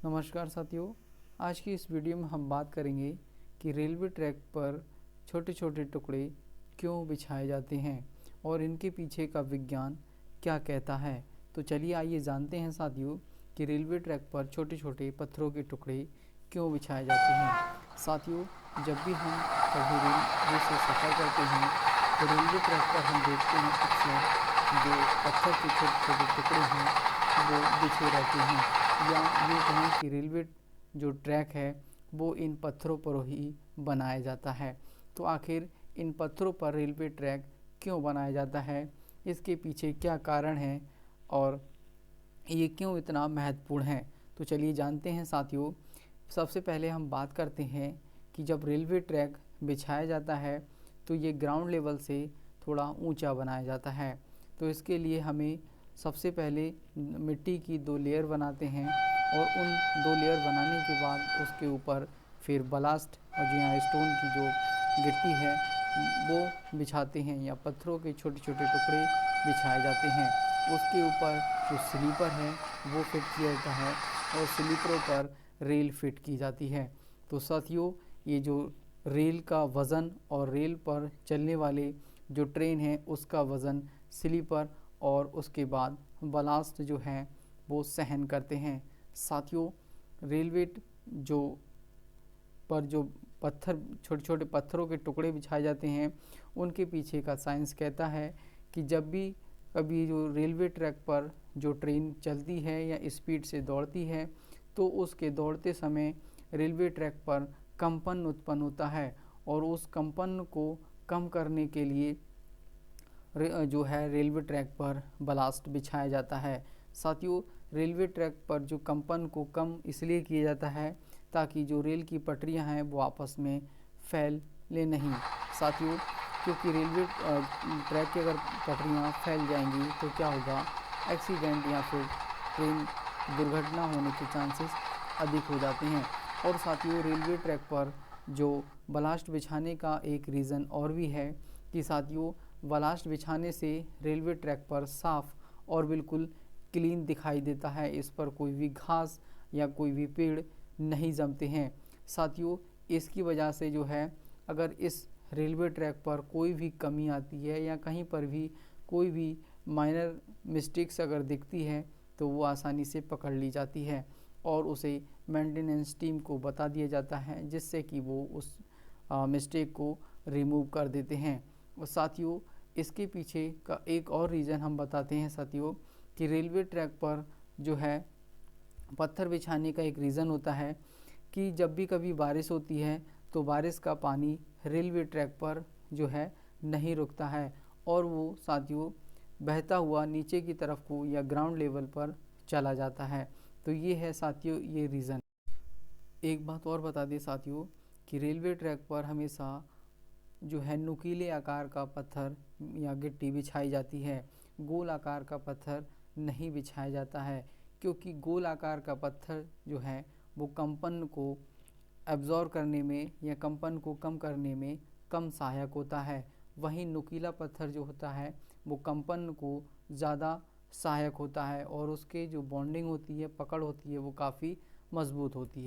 नमस्कार साथियों, आज की इस वीडियो में हम बात करेंगे कि रेलवे ट्रैक पर छोटे छोटे टुकड़े क्यों बिछाए जाते हैं और इनके पीछे का विज्ञान क्या कहता है। तो चलिए आइए जानते हैं साथियों कि रेलवे ट्रैक पर छोटे छोटे पत्थरों के टुकड़े क्यों बिछाए जाते हैं। साथियों, जब भी हम कभी रेलवे से सफ़र करते हैं तो रेलवे ट्रैक पर हम देखते हैं अक्सर जो पत्थर के छोटे छोटे टुकड़े हैं वो बिछे रहते हैं, या ये कहें कि रेलवे जो ट्रैक है वो इन पत्थरों पर ही बनाया जाता है। तो आखिर इन पत्थरों पर रेलवे ट्रैक क्यों बनाया जाता है, इसके पीछे क्या कारण है और ये क्यों इतना महत्वपूर्ण है, तो चलिए जानते हैं साथियों। सबसे पहले हम बात करते हैं कि जब रेलवे ट्रैक बिछाया जाता है तो ये ग्राउंड लेवल से थोड़ा ऊंचा बनाया जाता है। तो इसके लिए हमें सबसे पहले मिट्टी की 2 लेयर बनाते हैं और उन 2 लेयर बनाने के बाद उसके ऊपर फिर बलास्ट और जो यहाँ स्टोन की जो गिट्टी है वो बिछाते हैं, या पत्थरों के छोटे छोटे टुकड़े बिछाए जाते हैं। उसके ऊपर जो स्लीपर है वो फिट किया जाता है और स्लीपरों पर रेल फिट की जाती है। तो साथियों, ये जो रेल का वज़न और रेल पर चलने वाले जो ट्रेन है उसका वज़न स्लीपर और उसके बाद बलास्ट जो है वो सहन करते हैं। साथियों, रेलवे जो जो पत्थर छोटे छोटे पत्थरों के टुकड़े बिछाए जाते हैं उनके पीछे का साइंस कहता है कि जब भी कभी जो रेलवे ट्रैक पर जो ट्रेन चलती है या स्पीड से दौड़ती है तो उसके दौड़ते समय रेलवे ट्रैक पर कंपन उत्पन्न होता है और उस कंपन को कम करने के लिए जो है रेलवे ट्रैक पर बलास्ट बिछाया जाता है। साथियों, रेलवे ट्रैक पर जो कंपन को कम इसलिए किया जाता है ताकि जो रेल की पटरियां हैं वो आपस में फैले नहीं। साथियों, क्योंकि रेलवे ट्रैक की अगर पटरियां फैल जाएंगी तो क्या होगा, एक्सीडेंट या फिर ट्रेन दुर्घटना होने के चांसेस अधिक हो जाते हैं। और साथियों, रेलवे ट्रैक पर जो बलास्ट बिछाने का एक रीज़न और भी है कि साथियों, बलास्ट बिछाने से रेलवे ट्रैक पर साफ़ और बिल्कुल क्लीन दिखाई देता है। इस पर कोई भी घास या कोई भी पेड़ नहीं जमते हैं। साथियों, इसकी वजह से जो है अगर इस रेलवे ट्रैक पर कोई भी कमी आती है या कहीं पर भी कोई भी माइनर मिस्टेक्स अगर दिखती है तो वो आसानी से पकड़ ली जाती है और उसे मेंटेनेंस टीम को बता दिया जाता है, जिससे कि वो उस मिस्टेक को रिमूव कर देते हैं। और साथियों, इसके पीछे का एक और रीज़न हम बताते हैं साथियों कि रेलवे ट्रैक पर जो है पत्थर बिछाने का एक रीज़न होता है कि जब भी कभी बारिश होती है तो बारिश का पानी रेलवे ट्रैक पर जो है नहीं रुकता है और वो साथियों बहता हुआ नीचे की तरफ को या ग्राउंड लेवल पर चला जाता है। तो ये है साथियों ये रीज़न। एक बात और बता दें साथियों कि रेलवे ट्रैक पर हमेशा जो है नुकीले आकार का पत्थर या गिट्टी बिछाई जाती है, गोल आकार का पत्थर नहीं बिछाया जाता है, क्योंकि गोल आकार का पत्थर जो है वो कंपन को एब्जॉर्ब करने में या कंपन को कम करने में कम सहायक होता है। वहीं नुकीला पत्थर जो होता है वो कंपन को ज़्यादा सहायक होता है और उसके जो बॉन्डिंग होती है, पकड़ होती है, वो काफ़ी मजबूत होती है।